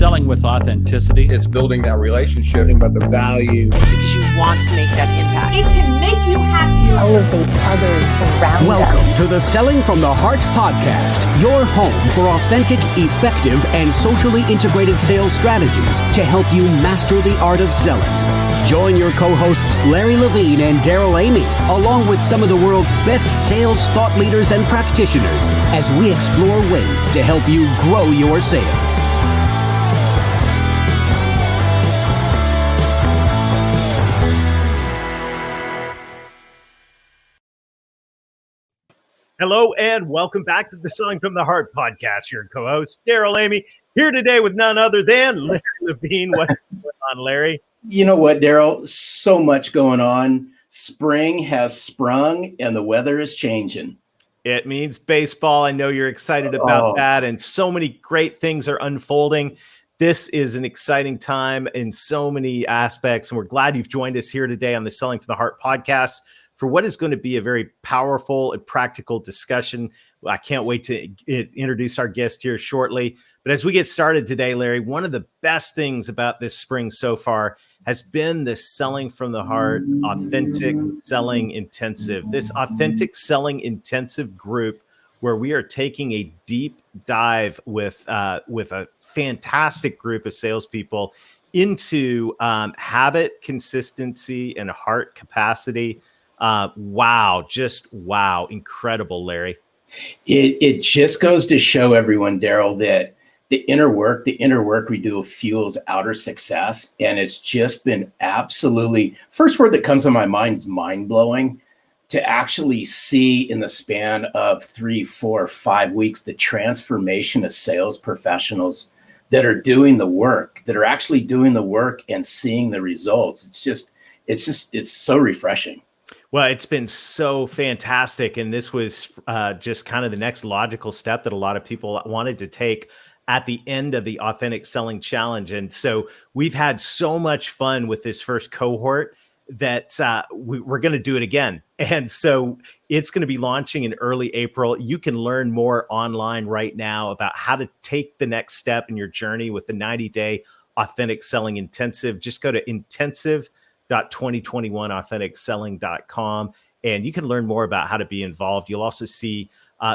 selling with authenticity. It's building that relationship. About the value. Because you want to make that impact. It can make you happier. Elevate others around Welcome us. to the Selling from the Heart podcast, your home for authentic, effective, and socially integrated sales strategies to help you master the art of selling. Join your co-hosts Larry Levine and Daryl Amy, along with some of the world's best sales thought leaders and practitioners, as we explore ways to help you grow your sales. Hello and welcome back to the Selling from the Heart podcast. Your co-host, Daryl Amy, here today with none other than Larry Levine. What's going on, Larry? You know what, Daryl? So much going on. Spring has sprung and the weather is changing. It means baseball. I know you're excited about that, and so many great things are unfolding. This is an exciting time in so many aspects, and we're glad you've joined us here today on the Selling from the Heart podcast for what is going to be a very powerful and practical discussion. I can't wait to introduce our guest here shortly. But as we get started today, Larry, one of the best things about this spring so far has been the Selling from the Heart Authentic Selling Intensive. This Authentic Selling Intensive group where we are taking a deep dive with a fantastic group of salespeople into habit, consistency, and heart capacity. Wow. Incredible, Larry. It just goes to show everyone, Daryl, that the inner work we do fuels outer success. And it's just been absolutely, first word that comes to my mind is mind-blowing, to actually see in the span of 3, 4, 5 weeks, the transformation of sales professionals that are doing the work, that are actually doing the work and seeing the results. It's so refreshing. Well, it's been so fantastic. And this was just kind of the next logical step that a lot of people wanted to take at the end of the Authentic Selling Challenge. And so we've had so much fun with this first cohort that we're going to do it again. And so it's going to be launching in early April. You can learn more online right now about how to take the next step in your journey with the 90-day Authentic Selling Intensive. Just go to intensive.2021authenticselling.com, and you can learn more about how to be involved. You'll also see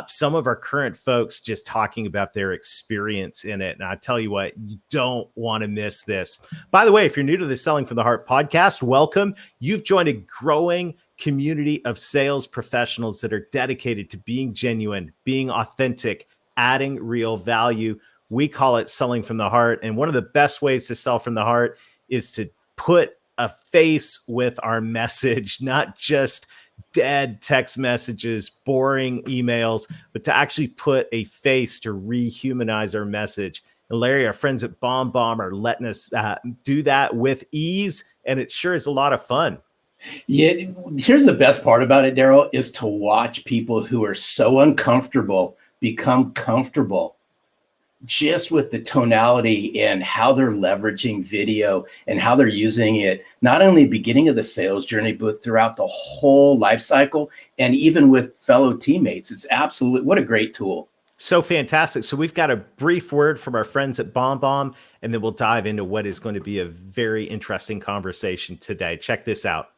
some of our current folks just talking about their experience in it. And I tell you what, you don't want to miss this. By the way, if you're new to the Selling from the Heart podcast, welcome. You've joined a growing community of sales professionals that are dedicated to being genuine, being authentic, adding real value. We call it Selling from the Heart. And one of the best ways to sell from the heart is to put a face with our message, not just dead text messages, boring emails, but to actually put a face to rehumanize our message. And Larry, our friends at BombBomb are letting us do that with ease, and it sure is a lot of fun. Yeah, here's the best part about it, Daryl, is to watch people who are so uncomfortable become comfortable just with the tonality and how they're leveraging video and how they're using it, not only beginning of the sales journey, but throughout the whole life cycle and even with fellow teammates. It's absolutely, what a great tool. So fantastic. So we've got a brief word from our friends at BombBomb, and then we'll dive into what is going to be a very interesting conversation today. Check this out.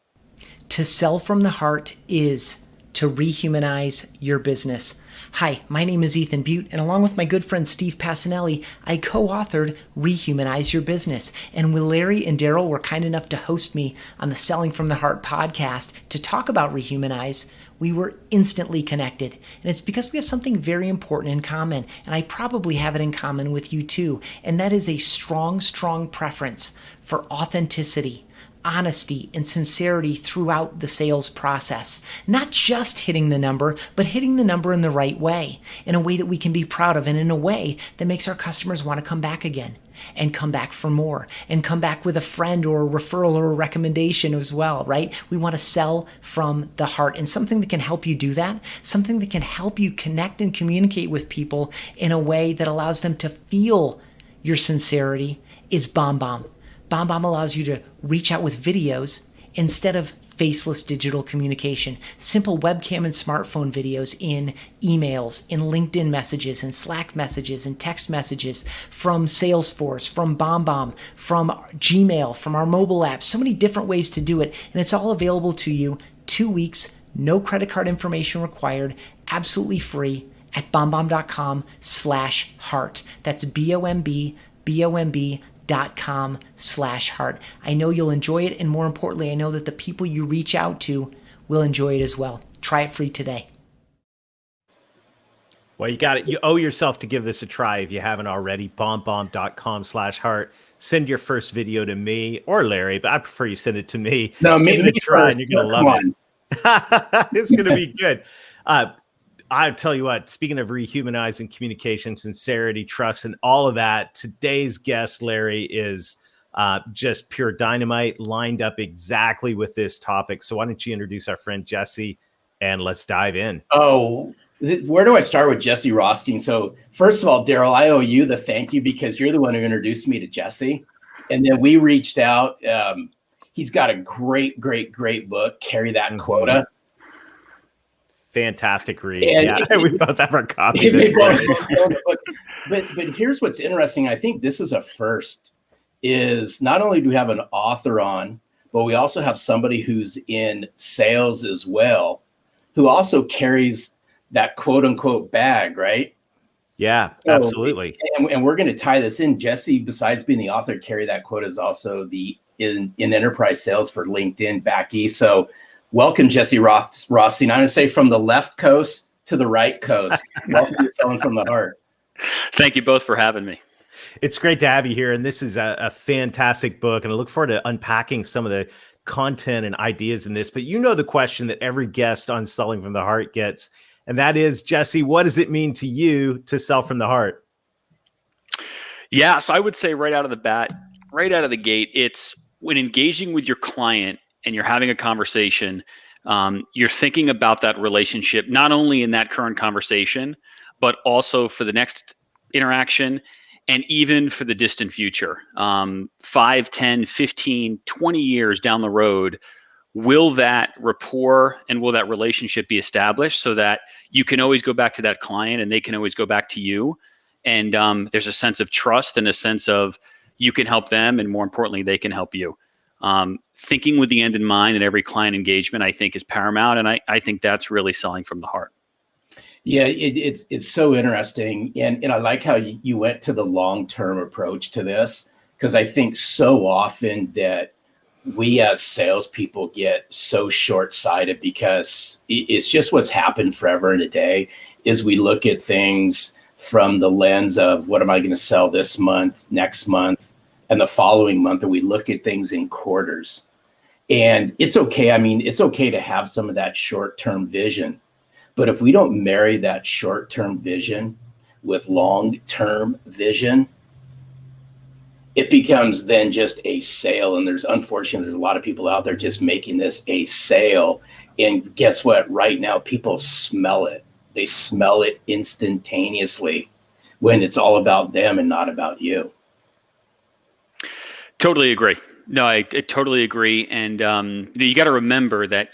To sell from the heart is to rehumanize your business. Hi, my name is Ethan Butte, and along with my good friend Steve Passanelli, I co-authored Rehumanize Your Business. And when Larry and Daryl were kind enough to host me on the Selling from the Heart podcast to talk about Rehumanize, we were instantly connected. And it's because we have something very important in common, and I probably have it in common with you too, and that is a strong preference for authenticity, honesty, and sincerity throughout the sales process. Not just hitting the number, but hitting the number in the right way, in a way that we can be proud of, and in a way that makes our customers want to come back again and come back for more and come back with a friend or a referral or a recommendation as well, right? We want to sell from the heart, and something that can help you do that, something that can help you connect and communicate with people in a way that allows them to feel your sincerity is BombBomb. BombBomb allows you to reach out with videos instead of faceless digital communication, simple webcam and smartphone videos in emails, in LinkedIn messages, in Slack messages, and text messages, from Salesforce, from BombBomb, from Gmail, from our mobile app. So many different ways to do it, and it's all available to you 2 weeks, no credit card information required, absolutely free at bombbomb.com/heart. That's BOMB.com/heart. I know you'll enjoy it, and more importantly, I know that the people you reach out to will enjoy it as well. Try it free today. Well, you got it. You owe yourself to give this a try if you haven't already. BombBomb.com/heart. Send your first video to me or Larry, but I prefer you send it to me. No, give it a try, first. and you're gonna love it. It's gonna be good. I tell you what, speaking of rehumanizing communication, sincerity, trust, and all of that, today's guest, Larry, is just pure dynamite, lined up exactly with this topic. So why don't you introduce our friend Jesse, and let's dive in. Oh, where do I start with Jesse Rothstein? So first of all, Daryl, I owe you the thank you because you're the one who introduced me to Jesse. And then we reached out. He's got a great book, Carry That Quota. Fantastic read. We both have our copy. But here's what's interesting. I think this is a first, is not only do we have an author on, but we also have somebody who's in sales as well, who also carries that quote unquote bag, right? Yeah, absolutely. And we're going to tie this in. Jesse, besides being the author, Carry That Quota, is also in enterprise sales for LinkedIn back east. So welcome, Jesse Rothstein. I'm going to say from the left coast to the right coast. Welcome to Selling from the Heart. Thank you both for having me. It's great to have you here. And this is a fantastic book. And I look forward to unpacking some of the content and ideas in this. But you know the question that every guest on Selling from the Heart gets. And that is, Jesse, what does it mean to you to sell from the heart? Yeah, so I would say right out of the gate, it's when engaging with your client and you're having a conversation, you're thinking about that relationship, not only in that current conversation, but also for the next interaction and even for the distant future. 5, 10, 15, 20 years down the road, will that rapport and will that relationship be established so that you can always go back to that client and they can always go back to you? And there's a sense of trust and a sense of you can help them, and more importantly, they can help you. Thinking with the end in mind in every client engagement, I think, is paramount. And I think that's really selling from the heart. Yeah, it's so interesting. And I like how you went to the long-term approach to this, because I think so often that we as salespeople get so short-sighted because it's just what's happened forever and a day is we look at things from the lens of what am I going to sell this month, next month, and the following month, and we look at things in quarters. And it's okay. I mean, it's okay to have some of that short-term vision, but if we don't marry that short-term vision with long-term vision, it becomes then just a sale. And unfortunately, there's a lot of people out there just making this a sale. And guess what? Right now, people smell it. They smell it instantaneously when it's all about them and not about you. Totally agree. No, I totally agree. And you got to remember that,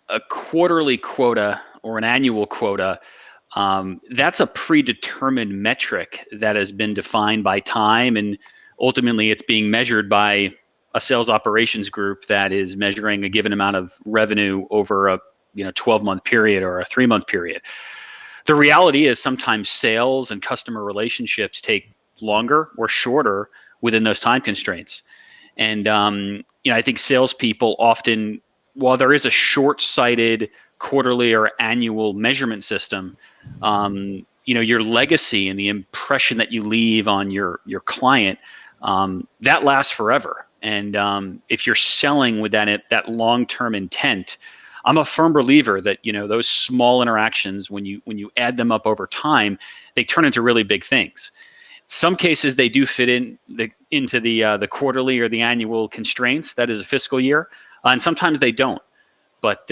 a quarterly quota or an annual quota, that's a predetermined metric that has been defined by time, and ultimately it's being measured by a sales operations group that is measuring a given amount of revenue over a 12-month period or a 3-month period. The reality is sometimes sales and customer relationships take longer or shorter within those time constraints. And I think salespeople often, while there is a short-sighted quarterly or annual measurement system, your legacy and the impression that you leave on your client, that lasts forever. And if you're selling with that long-term intent, I'm a firm believer that those small interactions, when you add them up over time, they turn into really big things. Some cases they do fit into the quarterly or the annual constraints. That is a fiscal year, and sometimes they don't. But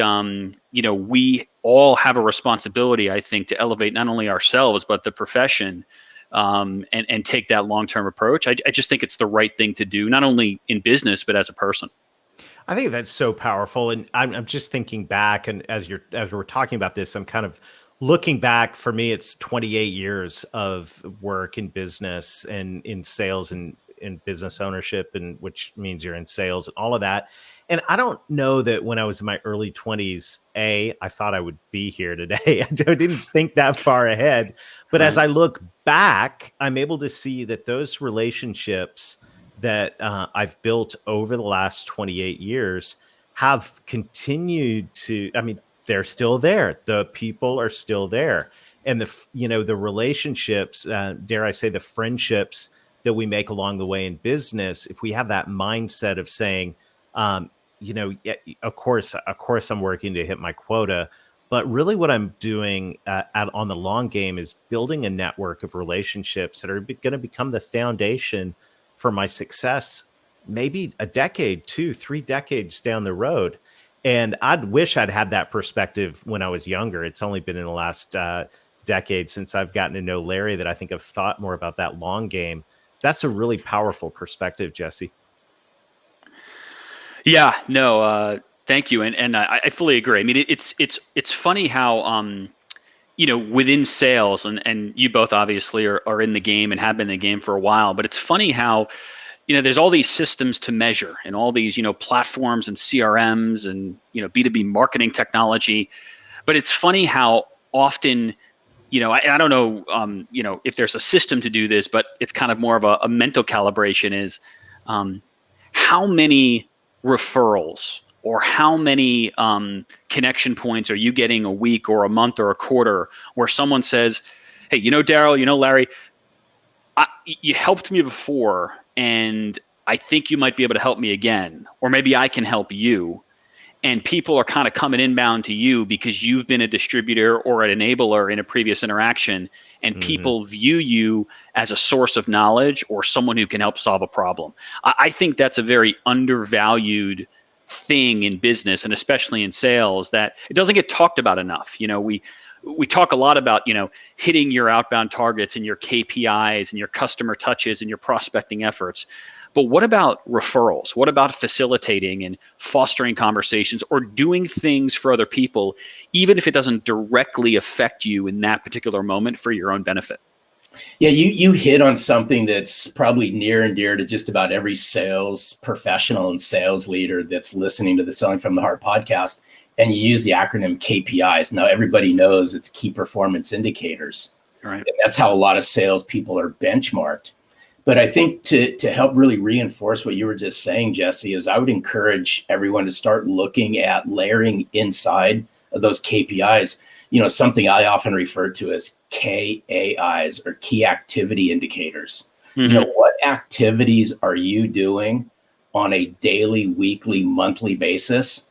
we all have a responsibility, I think, to elevate not only ourselves but the profession, and take that long-term approach. I just think it's the right thing to do, not only in business but as a person. I think that's so powerful. And I'm just thinking back, and as we're talking about this, I'm kind of looking back. For me, it's 28 years of work in business and in sales and in business ownership, and which means you're in sales and all of that. And I don't know that when I was in my early 20s, I thought I would be here today. I didn't think that far ahead. But as Right. I look back, I'm able to see that those relationships that I've built over the last 28 years have continued to, I mean, they're still there. The people are still there. And the relationships, dare I say, the friendships that we make along the way in business, if we have that mindset of saying, yeah, of course, I'm working to hit my quota, but really what I'm doing on the long game is building a network of relationships that are going to become the foundation for my success, maybe a decade, 2, 3 decades down the road. And I'd wish I'd had that perspective when I was younger. It's only been in the last decade since I've gotten to know Larry that I think I've thought more about that long game. That's a really powerful perspective, Jesse. Yeah, no, thank you, and I fully agree. I mean, it's funny how within sales, and you both obviously are in the game and have been in the game for a while, but it's funny how there's all these systems to measure and all these platforms and CRMs and B2B marketing technology, but it's funny how often I don't know if there's a system to do this, but it's kind of more of a mental calibration is um, how many referrals or how many connection points are you getting a week or a month or a quarter where someone says, hey, Daryl, Larry, you helped me before and I think you might be able to help me again, or maybe I can help you. And people are kind of coming inbound to you because you've been a distributor or an enabler in a previous interaction, and people view you as a source of knowledge or someone who can help solve a problem. I think that's a very undervalued thing in business, and especially in sales, that it doesn't get talked about enough. We talk a lot about hitting your outbound targets and your KPIs and your customer touches and your prospecting efforts. But what about referrals? What about facilitating and fostering conversations or doing things for other people, even if it doesn't directly affect you in that particular moment for your own benefit? Yeah, you hit on something that's probably near and dear to just about every sales professional and sales leader that's listening to the Selling from the Heart podcast. And you use the acronym KPIs. Now everybody knows it's key performance indicators. Right. And that's how a lot of salespeople are benchmarked. But I think to help really reinforce what you were just saying, Jesse, is I would encourage everyone to start looking at layering inside of those KPIs, something I often refer to as KAIs, or key activity indicators. What activities are you doing on a daily, weekly, monthly basis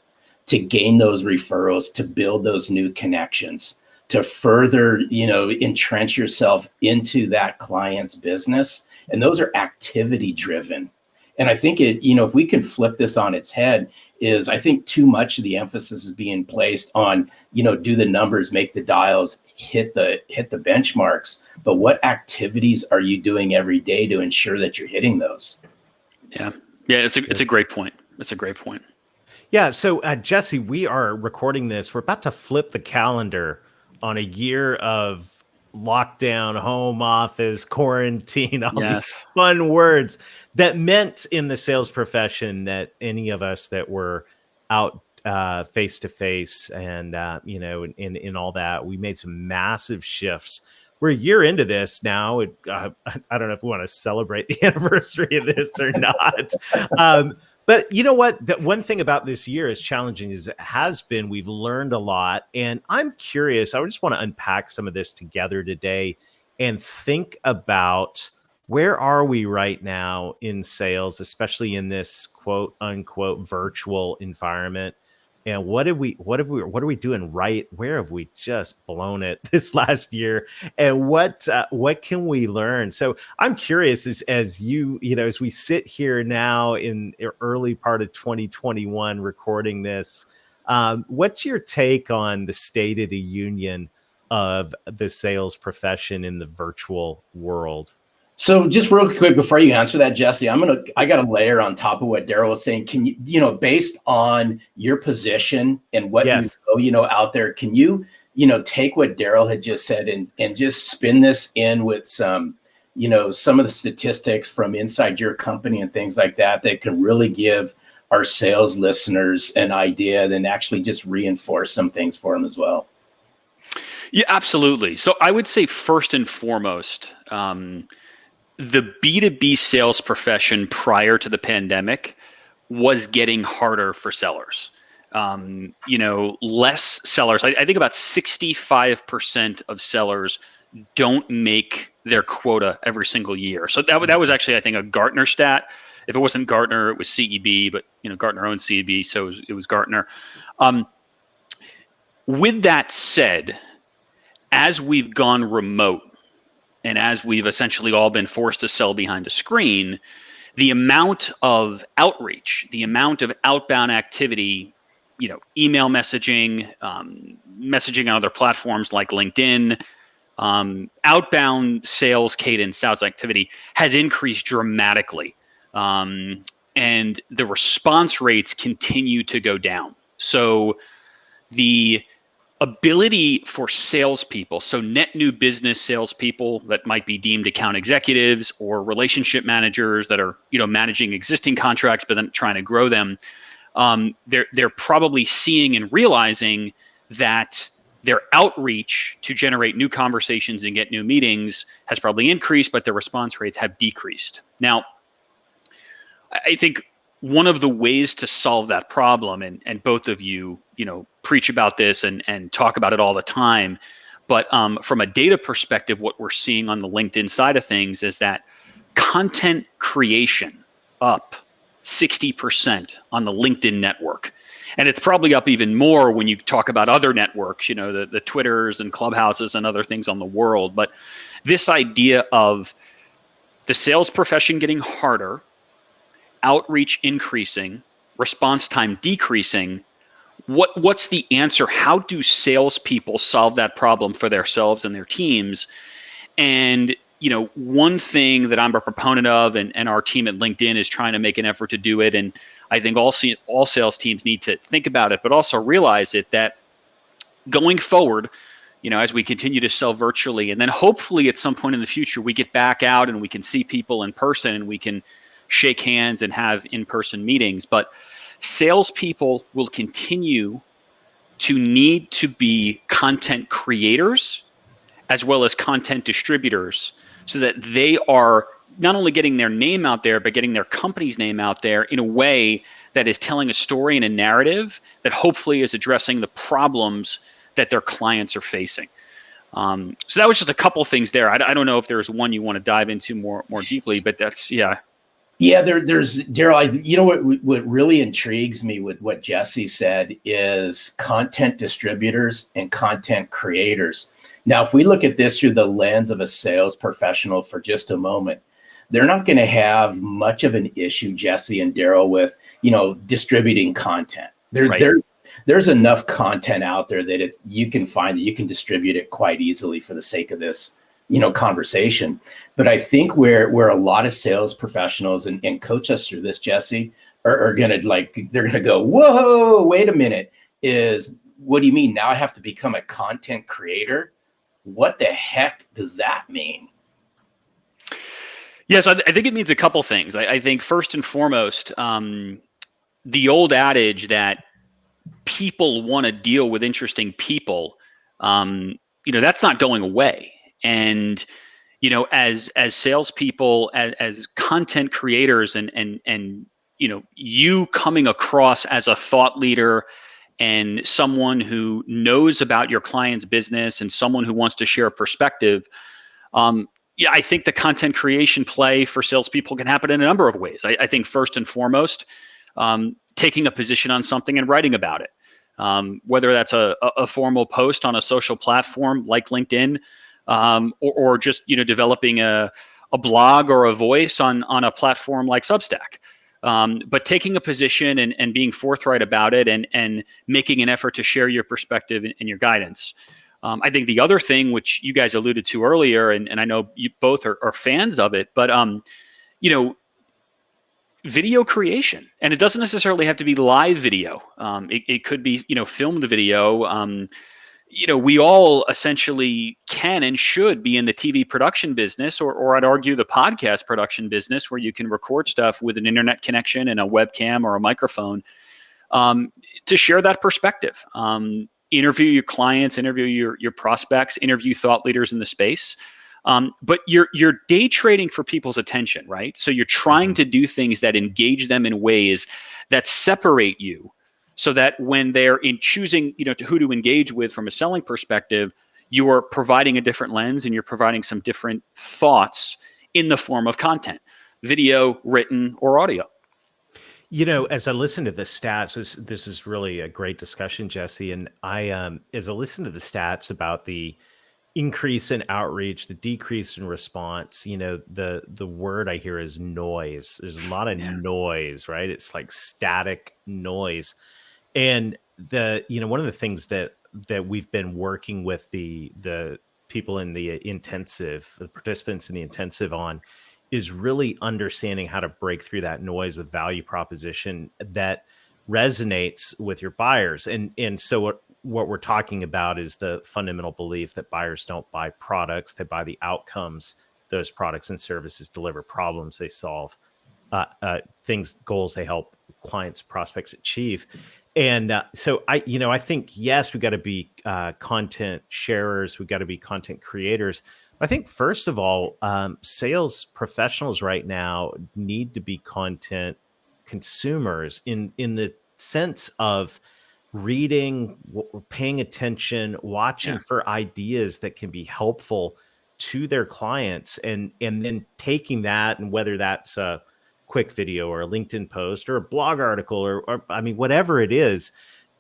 to gain those referrals, to build those new connections, to further, entrench yourself into that client's business? And those are activity driven. And I think if we can flip this on its head, is I think too much of the emphasis is being placed on, do the numbers, make the dials, hit the benchmarks. But what activities are you doing every day to ensure that you're hitting those? Yeah. It's a great point. It's a great point. Yeah. So Jesse, we are recording this. We're about to flip the calendar on a year of lockdown, home office, quarantine, all these fun words that meant in the sales profession that any of us that were out face to face and in all that, we made some massive shifts. We're a year into this now. I don't know if we want to celebrate the anniversary of this or not. But you know what? The one thing about this year, as challenging as it has been, we've learned a lot. And I'm curious, I just want to unpack some of this together today and think about where are we right now in sales, especially in this quote unquote virtual environment. And what are we doing right? Where have we just blown it this last year? And what can we learn? So I'm curious, as we sit here now in the early part of 2021 recording this, what's your take on the state of the union of the sales profession in the virtual world? So just real quick before you answer that, Jesse, I got a layer on top of what Daryl was saying. Can you, based on your position and what Yes. out there, can you, take what Daryl had just said and just spin this in with some, some of the statistics from inside your company and things like that can really give our sales listeners an idea, then actually just reinforce some things for them as well. Yeah, absolutely. So I would say first and foremost, the B2B sales profession prior to the pandemic was getting harder for sellers. Less sellers. I think about 65% of sellers don't make their quota every single year. So that was actually, I think, a Gartner stat. If it wasn't Gartner, it was CEB, but Gartner owns CEB, so it was Gartner. With that said, as we've gone remote, and as we've essentially all been forced to sell behind a screen, the amount of outreach, the amount of outbound activity, email messaging, messaging on other platforms like LinkedIn, outbound sales cadence, sales activity has increased dramatically. And the response rates continue to go down. So the ability for salespeople, so net new business salespeople that might be deemed account executives or relationship managers that are managing existing contracts but then trying to grow them, they're probably seeing and realizing that their outreach to generate new conversations and get new meetings has probably increased, but their response rates have decreased. Now, I think one of the ways to solve that problem, and both of you, preach about this and talk about it all the time, but from a data perspective, what we're seeing on the LinkedIn side of things is that content creation up 60% on the LinkedIn network. And it's probably up even more when you talk about other networks, the Twitters and Clubhouses and other things on the world. But this idea of the sales profession getting harder, outreach increasing, response time decreasing, what's the answer? How do salespeople solve that problem for themselves and their teams? And one thing that I'm a proponent of, and our team at LinkedIn is trying to make an effort to do it, and I think all sales teams need to think about it, but also realize it, that going forward, as we continue to sell virtually, and then hopefully at some point in the future, we get back out and we can see people in person and we can shake hands and have in-person meetings. But salespeople will continue to need to be content creators as well as content distributors, so that they are not only getting their name out there, but getting their company's name out there in a way that is telling a story and a narrative that hopefully is addressing the problems that their clients are facing. So that was just a couple of things there. I don't know if there's one you want to dive into more deeply, but that's, yeah. Yeah, there's Daryl. What really intrigues me with what Jesse said is content distributors and content creators. Now, if we look at this through the lens of a sales professional for just a moment, they're not going to have much of an issue, Jesse and Daryl, with distributing content. There's enough content out there that you can find that you can distribute it quite easily for the sake of this conversation. But I think where a lot of sales professionals and coach us through this, Jesse, are gonna they're gonna go, whoa, wait a minute, what do you mean now I have to become a content creator? What the heck does that mean? Yes, I think it means a couple things. I think first and foremost, the old adage that people want to deal with interesting people, that's not going away. And as salespeople, as content creators, and you coming across as a thought leader and someone who knows about your client's business and someone who wants to share a perspective, I think the content creation play for salespeople can happen in a number of ways. I think first and foremost, taking a position on something and writing about it, whether that's a formal post on a social platform like LinkedIn, or just developing a blog or a voice on a platform like Substack. But taking a position and being forthright about it and making an effort to share your perspective and your guidance. I think the other thing, which you guys alluded to earlier, and I know you both are fans of it, but you know, video creation, and it doesn't necessarily have to be live video. It could be, filmed video. We all essentially can and should be in the TV production business, or I'd argue the podcast production business, where you can record stuff with an internet connection and a webcam or a microphone, to share that perspective. Interview your clients, interview your prospects, interview thought leaders in the space. But you're day trading for people's attention, right? So you're trying to do things that engage them in ways that separate you, so that when they're in choosing, to who to engage with from a selling perspective, you are providing a different lens and you're providing some different thoughts in the form of content, video, written, or audio. As I listen to the stats, this is really a great discussion, Jesse. And as I listen to the stats about the increase in outreach, the decrease in response, the word I hear is noise. There's a lot of noise, right? It's like static noise. And one of the things that we've been working with the people in the participants in the intensive on, is really understanding how to break through that noise with value proposition that resonates with your buyers. And so what we're talking about is the fundamental belief that buyers don't buy products, they buy the outcomes those products and services deliver, problems they solve, goals they help clients, prospects achieve. And so I think, yes, we've got to be content sharers, we've got to be content creators. I think, first of all, sales professionals right now need to be content consumers in the sense of reading, paying attention, watching for ideas that can be helpful to their clients, and then taking that, and whether that's a quick video or a LinkedIn post or a blog article or I mean, whatever it is,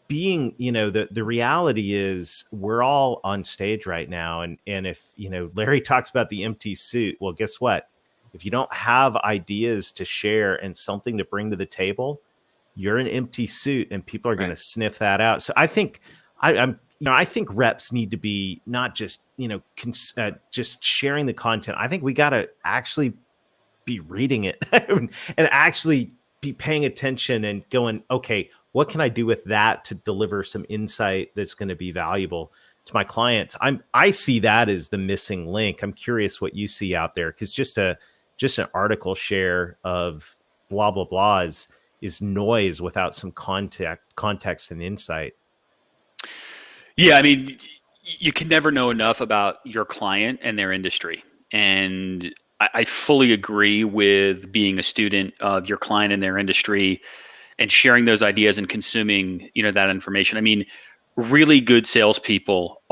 being, the reality is we're all on stage right now. And if, Larry talks about the empty suit, well, guess what? If you don't have ideas to share and something to bring to the table, you're an empty suit and people are going to sniff that out. So I think I think reps need to be not just, just sharing the content. I think we got to actually be reading it and actually be paying attention and going, okay, what can I do with that to deliver some insight that's going to be valuable to my clients? I see that as the missing link. I'm curious what you see out there, because just an article share of blah blah blah is noise without some context and insight. Yeah, I mean, you can never know enough about your client and their industry, and I fully agree with being a student of your client and their industry and sharing those ideas and consuming, that information. I mean, really good salespeople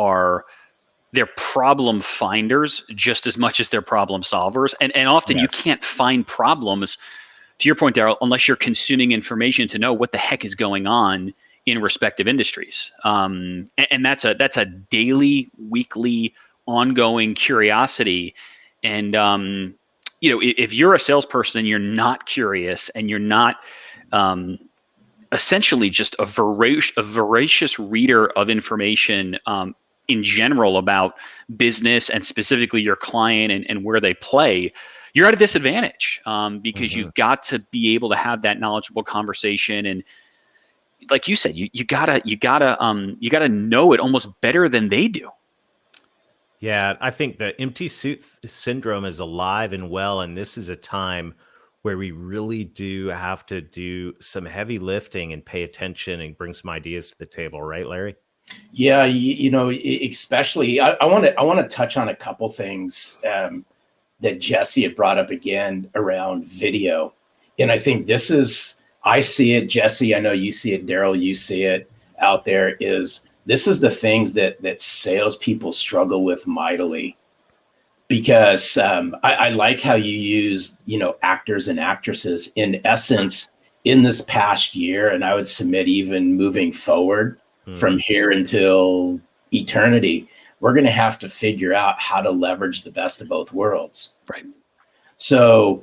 they're problem finders just as much as they're problem solvers. And often you can't find problems, to your point, Daryl, unless you're consuming information to know what the heck is going on in respective industries. And that's a daily, weekly, ongoing curiosity. And if you're a salesperson and you're not curious and you're not essentially just a voracious reader of information in general about business and specifically your client and where they play, you're at a disadvantage because you've got to be able to have that knowledgeable conversation. And like you said, you gotta know it almost better than they do. Yeah, I think the empty suit syndrome is alive and well, and this is a time where we really do have to do some heavy lifting and pay attention and bring some ideas to the table, right, Larry? Yeah, especially I want to touch on a couple things that Jesse had brought up again around video, and I think I see it, Jesse. I know you see it, Daryl. You see it out there. This is the things that salespeople struggle with mightily, because I like how you use, actors and actresses. In essence, in this past year, and I would submit even moving forward from here until eternity, we're going to have to figure out how to leverage the best of both worlds. Right. So,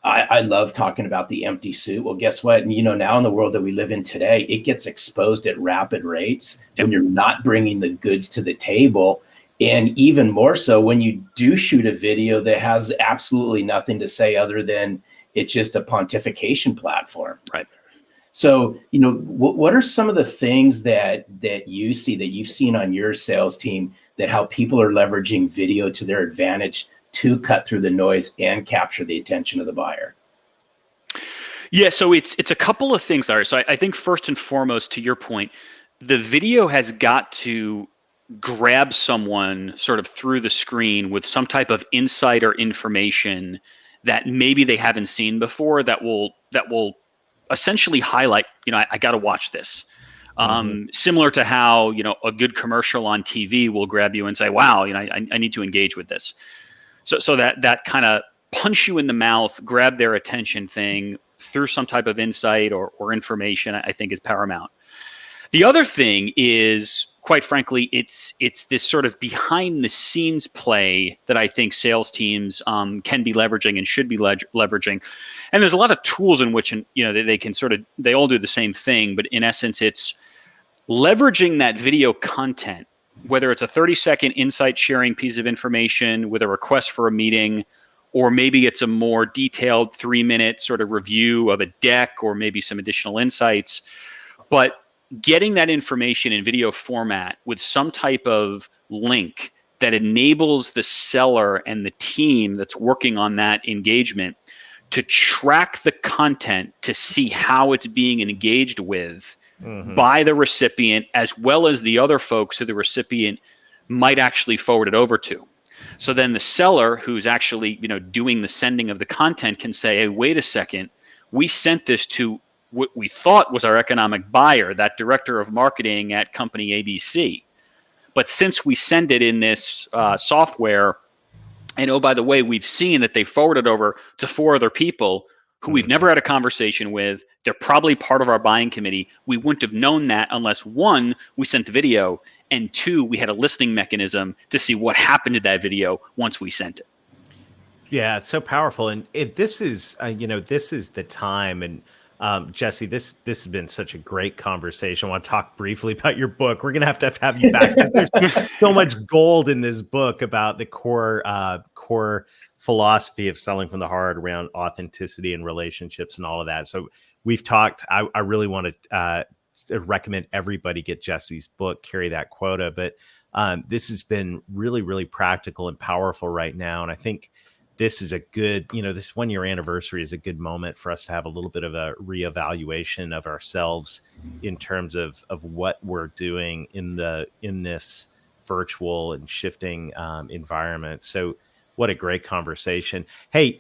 I love talking about the empty suit. Well, guess what? And, now in the world that we live in today, it gets exposed at rapid rates when you're not bringing the goods to the table. And even more so when you do shoot a video that has absolutely nothing to say other than it's just a pontification platform. Right. So, what are some of the things that you see that you've seen on your sales team that how people are leveraging video to their advantage to cut through the noise and capture the attention of the buyer? Yeah, so it's a couple of things there. So I think first and foremost, to your point, the video has got to grab someone sort of through the screen with some type of insight or information that maybe they haven't seen before that will essentially highlight, I got to watch this. Similar to how, a good commercial on TV will grab you and say, wow, I need to engage with this. So that kind of punch you in the mouth, grab their attention thing through some type of insight or information, I think is paramount. The other thing is, quite frankly, it's this sort of behind the scenes play that I think sales teams can be leveraging and should be leveraging. And there's a lot of tools in which, they can they all do the same thing, but in essence, it's leveraging that video content, whether it's a 30-second insight sharing piece of information with a request for a meeting, or maybe it's a more detailed 3-minute sort of review of a deck or maybe some additional insights. But getting that information in video format with some type of link that enables the seller and the team that's working on that engagement to track the content to see how it's being engaged with by the recipient, as well as the other folks who the recipient might actually forward it over to. So then the seller who's actually, doing the sending of the content can say, hey, wait a second, we sent this to what we thought was our economic buyer, that director of marketing at company ABC. But since we send it in this software, and oh, by the way, we've seen that they forwarded over to 4 other people who we've never had a conversation with. They're probably part of our buying committee. We wouldn't have known that unless 1, we sent the video, and 2, we had a listening mechanism to see what happened to that video once we sent it. Yeah, it's so powerful. And this is the time. And Jesse, this has been such a great conversation. I want to talk briefly about your book. We're going to have you back because there's so much gold in this book about the core philosophy of selling from the heart around authenticity and relationships and all of that. So we've talked. I really want to recommend everybody get Jesse's book, Carry That Quota. But this has been really, really practical and powerful right now. And I think this is a good, this 1-year anniversary is a good moment for us to have a little bit of a reevaluation of ourselves in terms of what we're doing in this virtual and shifting environment. So what a great conversation. Hey,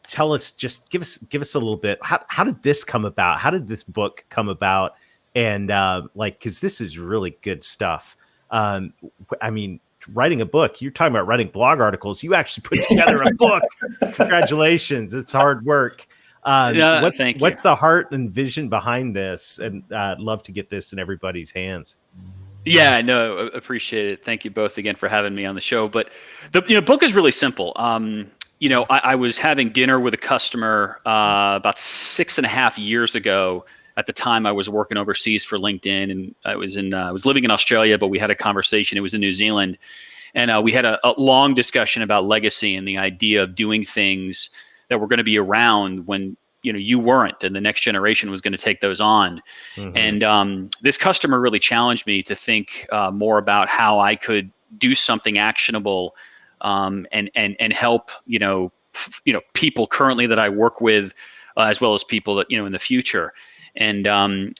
tell us, just give us a little bit. How did this come about? How did this book come about? And because this is really good stuff. Writing a book, you're talking about writing blog articles. You actually put together a book. Congratulations. It's hard work. What's the heart and vision behind this? And I'd love to get this in everybody's hands. Yeah, no, appreciate it. Thank you both again for having me on the show. But the book is really simple. I was having dinner with a customer about 6.5 years ago. At the time, I was working overseas for LinkedIn, and I was living in Australia, but we had a conversation. It was in New Zealand, and we had a long discussion about legacy and the idea of doing things that were going to be around when you weren't, and the next generation was going to take those on. And this customer really challenged me to think more about how I could do something actionable and help people currently that I work with, as well as people that in the future. And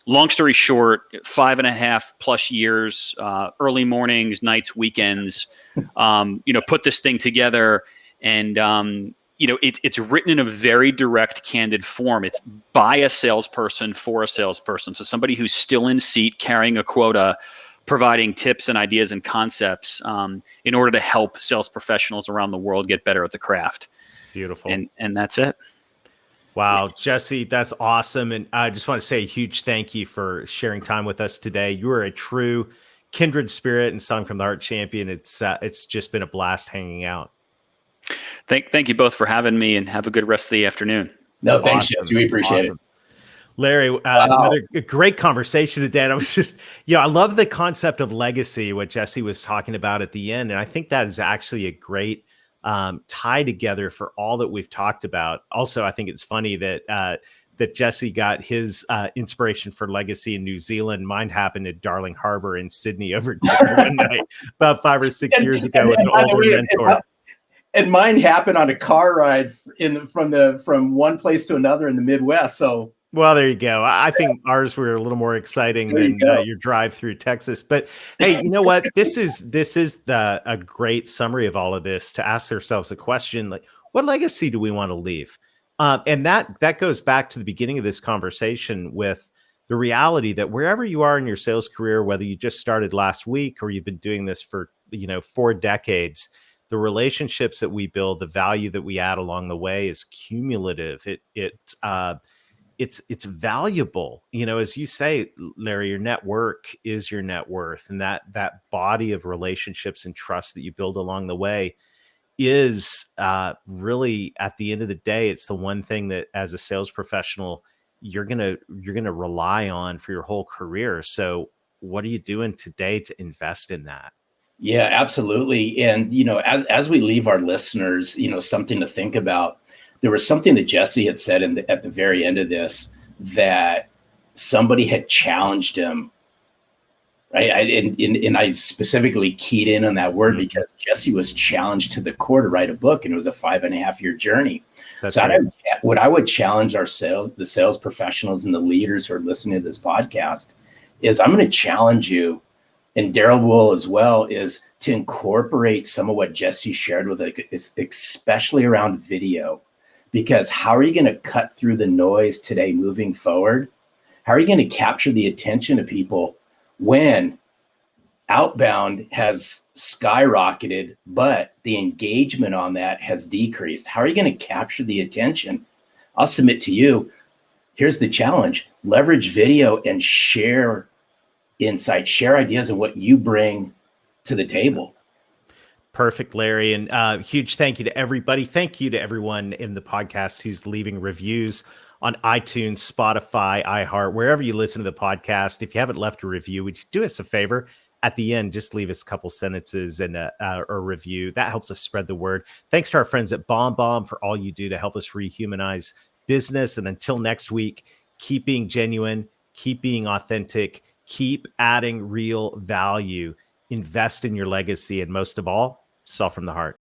long story short, 5.5+ years, early mornings, nights, weekends, put this thing together. And, it's written in a very direct, candid form. It's by a salesperson for a salesperson. So somebody who's still in seat, carrying a quota, providing tips and ideas and concepts in order to help sales professionals around the world get better at the craft. Beautiful. And that's it. Wow, Jesse, that's awesome. And I just want to say a huge thank you for sharing time with us today. You are a true kindred spirit and Selling from the Heart champion. It's just been a blast hanging out. Thank you both for having me, and have a good rest of the afternoon. No, thanks, Awesome. Jesse. We appreciate it. Larry, Wow. another great conversation today. And I was just, I love the concept of legacy, what Jesse was talking about at the end. And I think that is actually a great tie together for all that we've talked about. Also, I think it's funny that that Jesse got his inspiration for legacy in New Zealand. Mine happened at Darling Harbor in Sydney over dinner one night about 5 or 6 years ago with an older mentor. And mine happened on a car ride from one place to another in the Midwest. So, well, there you go. I think ours were a little more exciting than your drive through Texas. But hey, you know what? This is a great summary of all of this, to ask ourselves a question like, what legacy do we want to leave? And that goes back to the beginning of this conversation with the reality that wherever you are in your sales career, whether you just started last week or you've been doing this for 4 decades, the relationships that we build, the value that we add along the way is cumulative. It's valuable. As you say, Larry, your network is your net worth, and that body of relationships and trust that you build along the way is really, at the end of the day, it's the one thing that as a sales professional you're gonna rely on for your whole career. So what are you doing today to invest in that? Yeah, absolutely. And, as we leave our listeners, something to think about. There was something that Jesse had said at the very end of this, that somebody had challenged him. Right. And I specifically keyed in on that word because Jesse was challenged to the core to write a book, and it was a 5.5-year journey. That's so right. what I would challenge the sales professionals and the leaders who are listening to this podcast is, I'm going to challenge you, and Daryl will as well, is to incorporate some of what Jesse shared with us, especially around video. Because how are you going to cut through the noise today moving forward? How are you going to capture the attention of people when outbound has skyrocketed, but the engagement on that has decreased? How are you going to capture the attention? I'll submit to you, here's the challenge: leverage video and share insight, share ideas of what you bring to the table. Perfect, Larry. And huge thank you to everybody. Thank you to everyone in the podcast who's leaving reviews on iTunes, Spotify, iHeart, wherever you listen to the podcast. If you haven't left a review, would you do us a favor? At the end, just leave us a couple sentences and a review. That helps us spread the word. Thanks to our friends at BombBomb for all you do to help us rehumanize business. And until next week, keep being genuine, keep being authentic, keep adding real value, invest in your legacy, and most of all, sell from the heart.